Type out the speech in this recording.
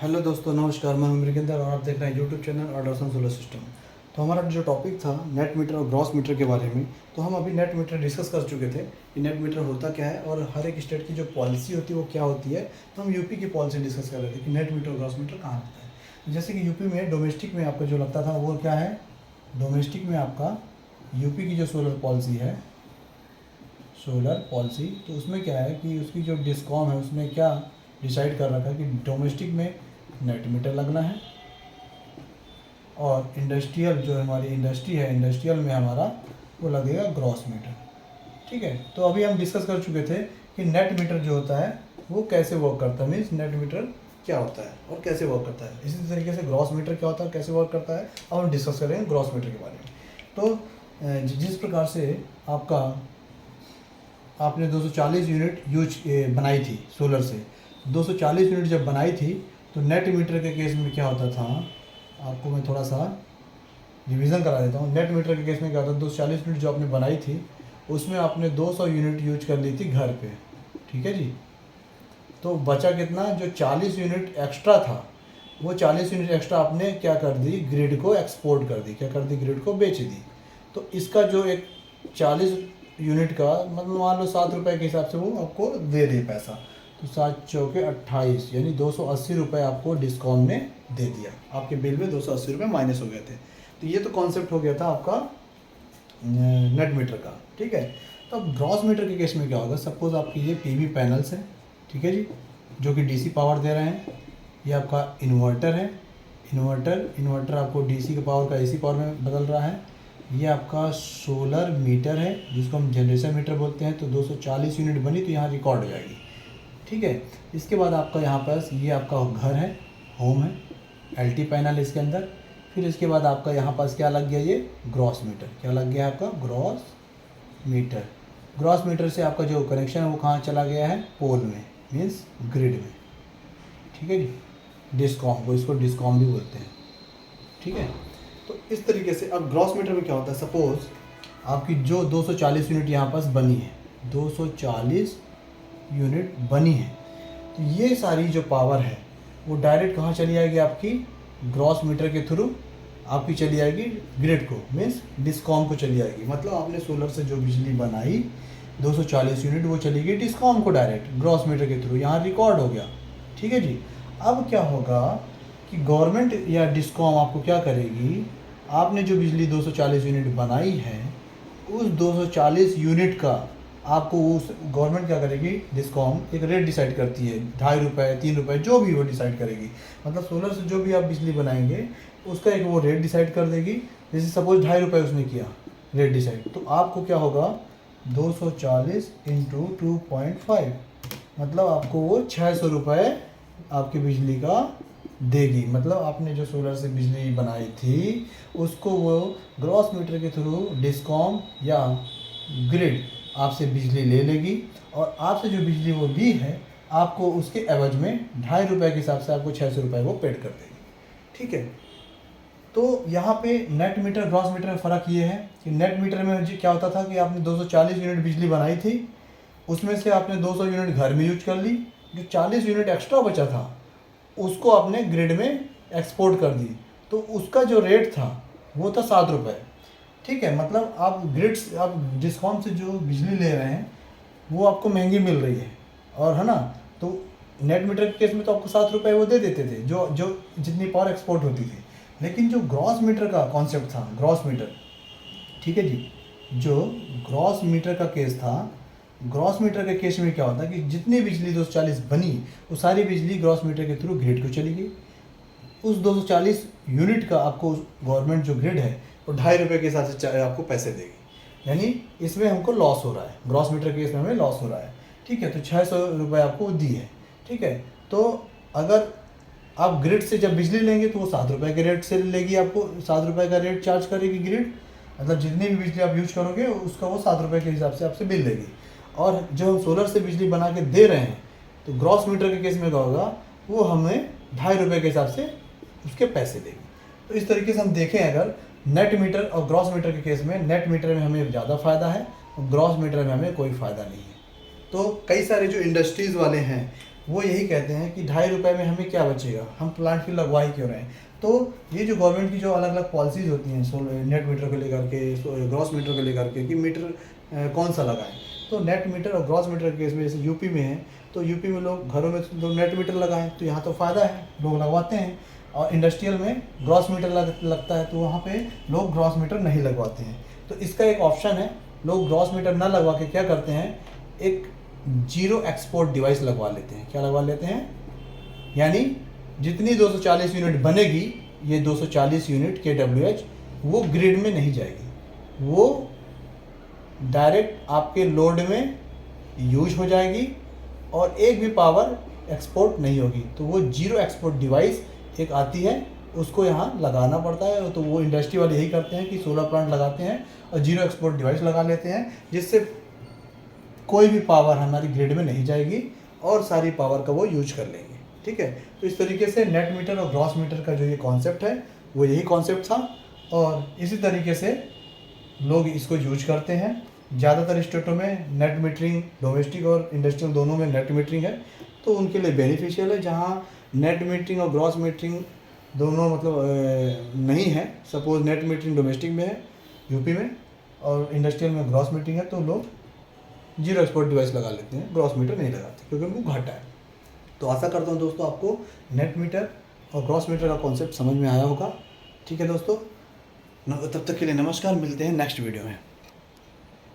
Hello दोस्तों, नमस्कार। मैं अमरिंदर और आप देख रहे हैं यूट्यूब चैनल ऑर्डरसन सोलर सिस्टम। तो हमारा जो टॉपिक था नेट मीटर और ग्रॉस मीटर के बारे में, तो हम अभी नेट मीटर डिस्कस कर चुके थे कि नेट मीटर होता क्या है और हर एक स्टेट की जो पॉलिसी होती है वो क्या होती है। तो हम यूपी की पॉलिसी डिस्कस कर रहे थे कि नेट मीटर और ग्रॉस मीटर कहाँ होता है। तो जैसे कि यूपी में डोमेस्टिक में आपका जो लगता था वो क्या है, डोमेस्टिक में आपका यूपी की जो सोलर पॉलिसी है, सोलर पॉलिसी, तो उसमें क्या है कि उसकी जो डिस्कॉम है उसने क्या डिसाइड कर रखा है कि डोमेस्टिक में नेट मीटर लगना है और इंडस्ट्रियल जो हमारी इंडस्ट्री है, इंडस्ट्रियल में हमारा वो लगेगा ग्रॉस मीटर। ठीक है, तो अभी हम डिस्कस कर चुके थे कि नेट मीटर जो होता है वो कैसे वर्क करता है, मीन्स नेट मीटर क्या होता है और कैसे वर्क करता है। इसी तरीके से ग्रॉस मीटर क्या होता है, कैसे वर्क करता है, अब हम डिस्कस करेंगे ग्रॉस मीटर के बारे में। तो जिस प्रकार से आपने 240 यूनिट बनाई थी सोलर से, 240 यूनिट जब बनाई थी तो नेट मीटर के केस में क्या होता था, आपको मैं थोड़ा सा रिवीजन करा देता हूँ। नेट मीटर के केस में क्या होता था, 240 यूनिट जो आपने बनाई थी उसमें आपने 200 यूनिट यूज कर ली थी घर पे। ठीक है जी, तो बचा कितना, जो 40 यूनिट एक्स्ट्रा था वो 40 यूनिट एक्स्ट्रा आपने क्या कर दी, ग्रिड को एक्सपोर्ट कर दी, क्या कर दी, ग्रिड को बेच दी। तो इसका जो एक 40 यूनिट का मतलब मान लो 7 रुपये के हिसाब से वो आपको दे दे पैसा, तो 7 चौके 28 यानी 280 रुपये आपको डिस्काउंट ने दे दिया। आपके बिल में 280 रुपये माइनस हो गए थे। तो ये तो कॉन्सेप्ट हो गया था आपका नेट मीटर का। ठीक है, तो अब ग्रॉस मीटर के केस में क्या होगा, सपोज आपकी ये पीवी पैनल्स हैं, ठीक है जी, जो कि डीसी पावर दे रहे हैं। ये आपका इन्वर्टर है, इन्वर्टर आपको डीसी के पावर का एसी पावर में बदल रहा है। ये आपका सोलर मीटर है जिसको हम जनरेशन मीटर बोलते हैं। तो 240 यूनिट बनी तो यहाँ रिकॉर्ड हो जाएगी। ठीक है, इसके बाद आपका यहाँ पास ये आपका घर है, होम है, एलटी पैनल इसके अंदर। फिर इसके बाद आपका यहाँ पास क्या लग गया, ये ग्रॉस मीटर। क्या लग गया आपका, ग्रॉस मीटर। ग्रॉस मीटर से आपका जो कनेक्शन है वो कहाँ चला गया है, पोल में, मीन्स ग्रिड में। ठीक है जी, डिस्कॉम को, इसको डिस्कॉम भी बोलते हैं। ठीक है, तो इस तरीके से अब ग्रॉस मीटर में क्या होता है, सपोज आपकी जो 240 यूनिट यहाँ पास बनी है, 240 यूनिट बनी है, तो ये सारी जो पावर है वो डायरेक्ट कहाँ चली जाएगी, आपकी ग्रॉस मीटर के थ्रू आपकी चली जाएगी ग्रिड को, मीन्स डिस्कॉम को चली जाएगी। मतलब आपने सोलर से जो बिजली बनाई 240 यूनिट वो चली गई डिस्कॉम को डायरेक्ट ग्रॉस मीटर के थ्रू, यहाँ रिकॉर्ड हो गया। ठीक है जी, अब क्या होगा कि गवर्नमेंट या डिस्कॉम आपको क्या करेगी, आपने जो बिजली 240 यूनिट बनाई है उस 240 यूनिट का आपको उस गवर्नमेंट क्या करेगी, डिस्कॉम एक रेट डिसाइड करती है, 2.5 रुपये 3 रुपये जो भी वो डिसाइड करेगी। मतलब सोलर से जो भी आप बिजली बनाएंगे उसका एक वो रेट डिसाइड कर देगी। जैसे सपोज 2.5 रुपये उसने किया रेट डिसाइड, तो आपको क्या होगा, 240 इंटू 2.5 मतलब आपको वो 600 रुपये आपकी बिजली का देगी। मतलब आपने जो सोलर से बिजली बनाई थी उसको वो ग्रॉस मीटर के थ्रू डिस्कॉम या ग्रिड आपसे बिजली ले लेगी और आपसे जो बिजली वो ली है आपको उसके एवज में 2.5 रुपये के हिसाब से आपको 600 रुपये वो पेड कर देगी। ठीक है, तो यहाँ पे नेट मीटर ग्रॉस मीटर में फ़र्क ये है कि नेट मीटर में जी क्या होता था कि आपने 240 यूनिट बिजली बनाई थी, उसमें से आपने 200 यूनिट घर में यूज कर ली, जो 40 यूनिट एक्स्ट्रा बचा था उसको आपने ग्रिड में एक्सपोर्ट कर दी, तो उसका जो रेट था वो था 7 रुपये। ठीक है, मतलब आप ग्रिड से, आप डिस्कॉम से जो बिजली ले रहे हैं वो आपको महंगी मिल रही है, और है ना। तो नेट मीटर के केस में तो आपको 7 रुपये वो दे देते थे जो जो जितनी पावर एक्सपोर्ट होती थी। लेकिन जो ग्रॉस मीटर का कॉन्सेप्ट था, ग्रॉस मीटर, ठीक है जी, जो ग्रॉस मीटर का केस था, ग्रॉस मीटर के केस में क्या होता है कि जितनी बिजली 240 बनी वो सारी बिजली ग्रॉस मीटर के थ्रू ग्रिड को चली गई। उस 240 यूनिट का आपको गवर्नमेंट जो ग्रिड है वो 2.5 रुपये के हिसाब से आपको पैसे देगी, यानी इसमें हमको लॉस हो रहा है, ग्रॉस मीटर केस में हमें लॉस हो रहा है। ठीक है, तो 600 रुपये आपको दी है। ठीक है, तो अगर आप ग्रिड से जब बिजली लेंगे तो वो 7 रुपये के रेट से लेगी, आपको 7 रुपये का रेट चार्ज करेगी ग्रिड। मतलब जितनी भी बिजली आप यूज करोगे उसका वो 7 रुपये के हिसाब से आपसे बिल लेगी। और जो हम सोलर से बिजली बना के दे रहे हैं तो ग्रॉस मीटर के केस में क्या होगा, वो हमें 2.5 रुपये के हिसाब से उसके पैसे देगी। तो इस तरीके से हम देखें अगर नेट मीटर और ग्रॉस मीटर के केस में, नेट मीटर में हमें ज़्यादा फ़ायदा है और ग्रॉस मीटर में हमें कोई फ़ायदा नहीं है। तो कई सारे जो इंडस्ट्रीज़ वाले हैं वो यही कहते हैं कि ₹2.5 में हमें क्या बचेगा, हम प्लांट फिर लगवा ही क्यों रहे हैं। तो ये जो गवर्नमेंट की जो अलग अलग पॉलिसीज़ होती हैं नेट मीटर को लेकर के, ग्रॉस मीटर को लेकर के, कि मीटर कौन सा लगाएं, तो नेट मीटर और ग्रॉस मीटर के केस में जैसे यूपी में है, तो यूपी में लोग घरों में लोग नेट मीटर लगाएं, तो यहाँ तो फ़ायदा है, लोग लगवाते हैं। और इंडस्ट्रियल में ग्रॉस मीटर लगता है, तो वहाँ पे लोग ग्रॉस मीटर नहीं लगवाते हैं। तो इसका एक ऑप्शन है, लोग ग्रॉस मीटर ना लगवा के क्या करते हैं, एक जीरो एक्सपोर्ट डिवाइस लगवा लेते हैं। क्या लगवा लेते हैं, यानी जितनी 240 यूनिट बनेगी, ये 240 यूनिट KWH वो ग्रिड में नहीं जाएगी, वो डायरेक्ट आपके लोड में यूज हो जाएगी और एक भी पावर एक्सपोर्ट नहीं होगी। तो वो जीरो एक्सपोर्ट डिवाइस एक आती है, उसको यहाँ लगाना पड़ता है। तो वो इंडस्ट्री वाले यही करते हैं कि सोलर प्लांट लगाते हैं और जीरो एक्सपोर्ट डिवाइस लगा लेते हैं, जिससे कोई भी पावर हमारी ग्रिड में नहीं जाएगी और सारी पावर का वो यूज कर लेंगे। ठीक है, तो इस तरीके से नेट मीटर और ग्रॉस मीटर का जो ये कॉन्सेप्ट है वो यही कॉन्सेप्ट था, और इसी तरीके से लोग इसको यूज करते हैं। ज़्यादातर स्टेटों में नेट मीटरिंग, डोमेस्टिक और इंडस्ट्रियल दोनों में नेट मीटरिंग है, तो उनके लिए बेनिफिशियल है। जहाँ नेट मीटरिंग और ग्रॉस मीटरिंग दोनों मतलब नहीं है, सपोज नेट मीटरिंग डोमेस्टिक में है यूपी में और इंडस्ट्रियल में ग्रॉस मीटरिंग है, तो लोग जीरो एक्सपोर्ट डिवाइस लगा लेते हैं, ग्रॉस मीटर नहीं लगाते क्योंकि उनको घाटा है। तो आशा करता हूँ दोस्तों आपको नेट मीटर और ग्रॉस मीटर का कॉन्सेप्ट समझ में आया होगा। ठीक है दोस्तों, तब तक के लिए नमस्कार, मिलते हैं नेक्स्ट वीडियो में।